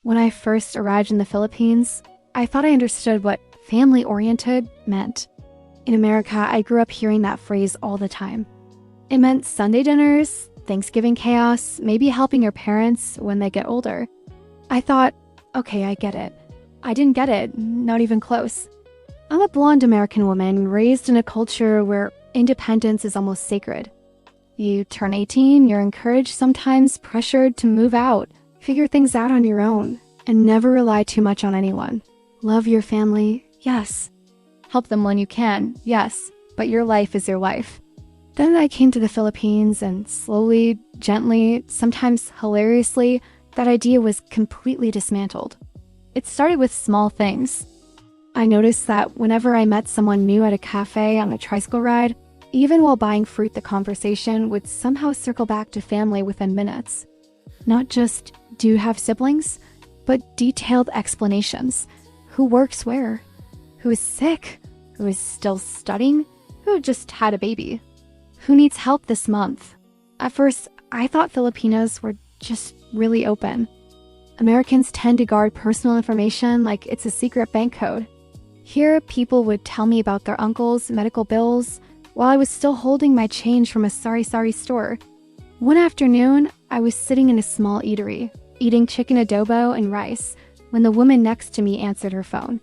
When I first arrived in the Philippines, I thought I understood what family-oriented meant. In America, I grew up hearing that phrase all the time. It meant Sunday dinners, Thanksgiving chaos, maybe helping your parents when they get older. I thought, okay, I get it. I didn't get it, not even close. I'm a blonde American woman raised in a culture where independence is almost sacred. You turn 18, you're encouraged, sometimes pressured to move out, figure things out on your own, and never rely too much on anyone. Love your family, yes. Help them when you can, yes, but your life is your life. Then I came to the Philippines and slowly, gently, sometimes hilariously, that idea was completely dismantled. It started with small things. I noticed that whenever I met someone new at a cafe on a tricycle ride, even while buying fruit, the conversation would somehow circle back to family within minutes. Not just, do you have siblings? But detailed explanations. Who works where? Who is sick? Who is still studying? Who just had a baby? Who needs help this month? At first, I thought Filipinos were just really open. Americans tend to guard personal information like it's a secret bank code. Here, people would tell me about their uncle's medical bills while I was still holding my change from a sari-sari store. One afternoon, I was sitting in a small eatery, eating chicken adobo and rice, when the woman next to me answered her phone.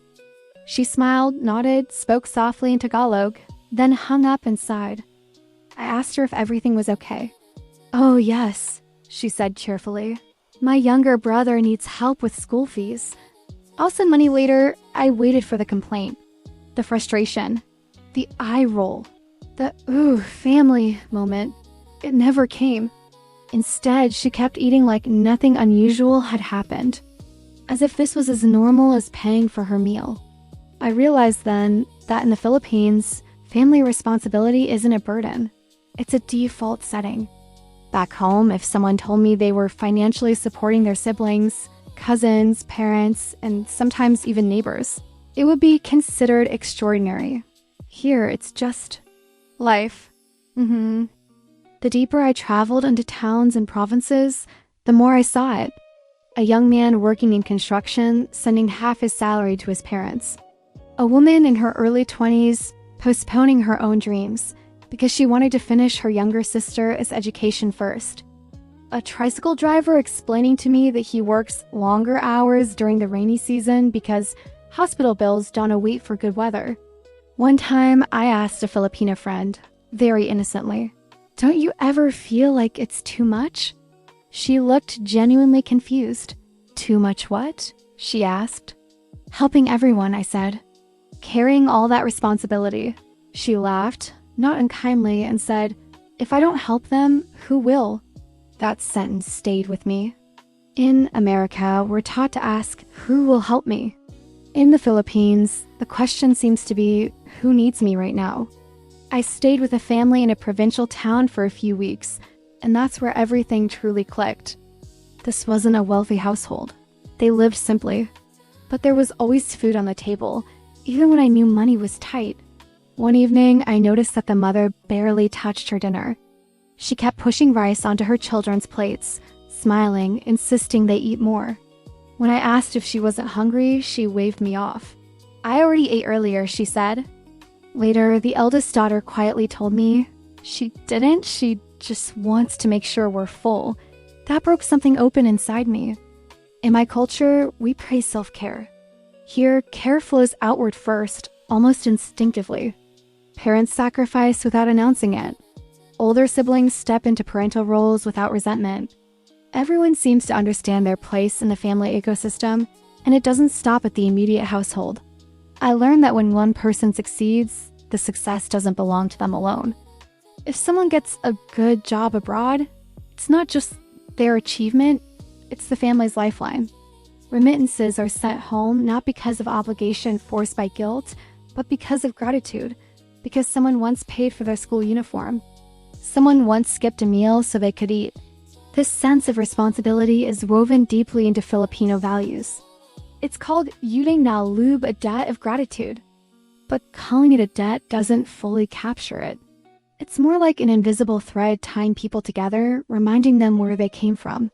She smiled, nodded, spoke softly in Tagalog, then hung up and sighed. I asked her if everything was okay. "Oh, yes," she said cheerfully. "My younger brother needs help with school fees. I'll send money later." I waited for the complaint, the frustration, the eye roll, the "ooh, family" moment. It never came. Instead, she kept eating like nothing unusual had happened, as if this was as normal as paying for her meal. I realized then that in the Philippines, family responsibility isn't a burden. It's a default setting. Back home, if someone told me they were financially supporting their siblings, cousins, parents, and sometimes even neighbors, it would be considered extraordinary. Here, it's just life. The deeper I traveled into towns and provinces, the more I saw it. A young man working in construction, sending half his salary to his parents. A woman in her early 20s, postponing her own dreams because she wanted to finish her younger sister's education first. A tricycle driver explaining to me that he works longer hours during the rainy season because hospital bills don't await for good weather. One time, I asked a Filipino friend, very innocently, "Don't you ever feel like it's too much?" She looked genuinely confused. "Too much what?" she asked. "Helping everyone," I said. "Carrying all that responsibility." She laughed, not unkindly, and said, "If I don't help them, who will?" That sentence stayed with me. In America, we're taught to ask, who will help me? In the Philippines, the question seems to be, who needs me right now? I stayed with a family in a provincial town for a few weeks, and that's where everything truly clicked. This wasn't a wealthy household. They lived simply. But there was always food on the table, even when I knew money was tight. One evening, I noticed that the mother barely touched her dinner. She kept pushing rice onto her children's plates, smiling, insisting they eat more. When I asked if she wasn't hungry, she waved me off. "I already ate earlier," she said. Later, the eldest daughter quietly told me, "She didn't, she just wants to make sure we're full." That broke something open inside me. In my culture, we praise self-care. Here, care flows outward first, almost instinctively. Parents sacrifice without announcing it. Older siblings step into parental roles without resentment. Everyone seems to understand their place in the family ecosystem, and it doesn't stop at the immediate household. I learned that when one person succeeds, the success doesn't belong to them alone. If someone gets a good job abroad, it's not just their achievement, it's the family's lifeline. Remittances are sent home not because of obligation forced by guilt, but because of gratitude, because someone once paid for their school uniform. Someone once skipped a meal so they could eat. This sense of responsibility is woven deeply into Filipino values. It's called Utang na loob, a debt of gratitude. But calling it a debt doesn't fully capture it. It's more like an invisible thread tying people together, reminding them where they came from.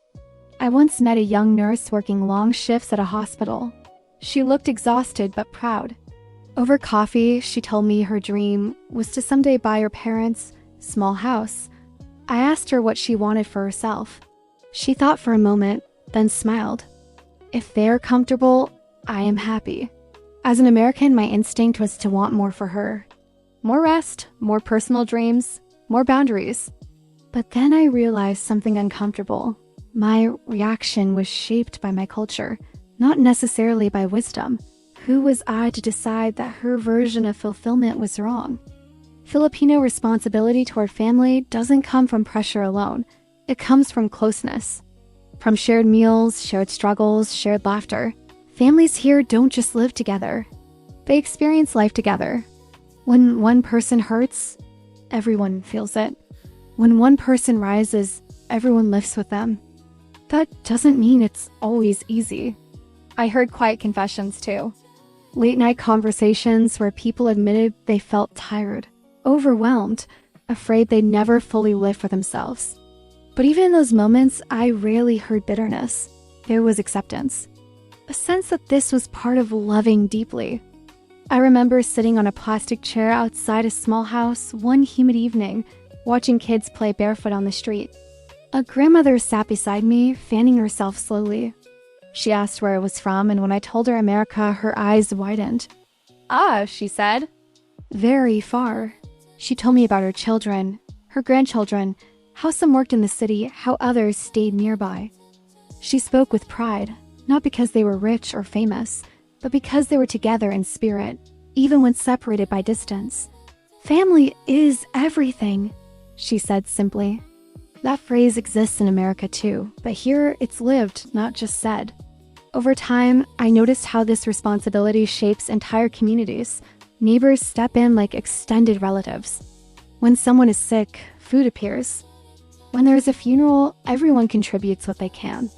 I once met a young nurse working long shifts at a hospital. She looked exhausted but proud. Over coffee, she told me her dream was to someday buy her parents' small house. I asked her what she wanted for herself. She thought for a moment, then smiled. If they're comfortable, I am happy. As an American, my instinct was to want more for her. More rest, more personal dreams, more boundaries. But then I realized something uncomfortable. My reaction was shaped by my culture, not necessarily by wisdom. Who was I to decide that her version of fulfillment was wrong? Filipino responsibility toward family doesn't come from pressure alone. It comes from closeness. From shared meals, shared struggles, shared laughter. Families here don't just live together. They experience life together. When one person hurts, everyone feels it. When one person rises, everyone lifts with them. That doesn't mean it's always easy. I heard quiet confessions too. Late-night conversations where people admitted they felt tired, overwhelmed, afraid they'd never fully live for themselves. But even in those moments, I rarely heard bitterness. There was acceptance. A sense that this was part of loving deeply. I remember sitting on a plastic chair outside a small house one humid evening, watching kids play barefoot on the street. A grandmother sat beside me, fanning herself slowly. She asked where I was from, and when I told her America, her eyes widened. "Ah," she said. "Very far." She told me about her children, her grandchildren, how some worked in the city, how others stayed nearby. She spoke with pride, not because they were rich or famous, but because they were together in spirit, even when separated by distance. "Family is everything," she said simply. That phrase exists in America too, but here it's lived, not just said. Over time, I noticed how this responsibility shapes entire communities. Neighbors step in like extended relatives. When someone is sick, food appears. When there is a funeral, everyone contributes what they can.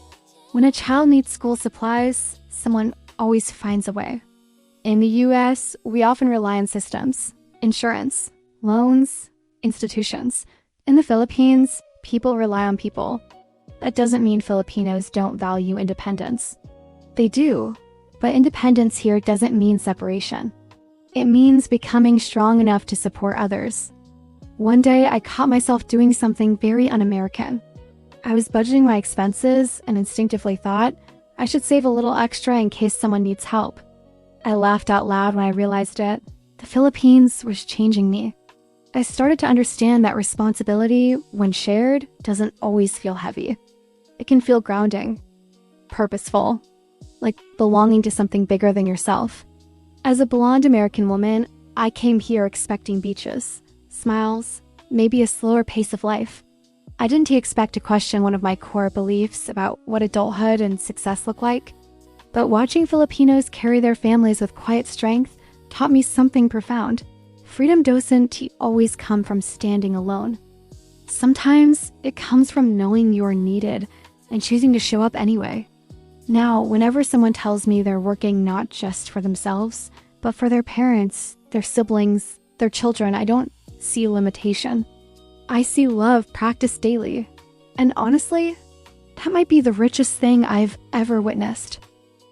When a child needs school supplies, someone always finds a way. In the US, we often rely on systems, insurance, loans, institutions. In the Philippines, people rely on people. That doesn't mean Filipinos don't value independence. They do, but independence here doesn't mean separation. It means becoming strong enough to support others. One day, I caught myself doing something very un-American. I was budgeting my expenses and instinctively thought, I should save a little extra in case someone needs help. I laughed out loud when I realized it. The Philippines was changing me. I started to understand that responsibility, when shared, doesn't always feel heavy. It can feel grounding, purposeful, like belonging to something bigger than yourself. As a blonde American woman, I came here expecting beaches, smiles, maybe a slower pace of life. I didn't expect to question one of my core beliefs about what adulthood and success look like. But watching Filipinos carry their families with quiet strength taught me something profound. Freedom doesn't always come from standing alone. Sometimes it comes from knowing you're needed and choosing to show up anyway. Now, whenever someone tells me they're working not just for themselves, but for their parents, their siblings, their children, I don't see limitation. I see love practiced daily. And honestly, that might be the richest thing I've ever witnessed.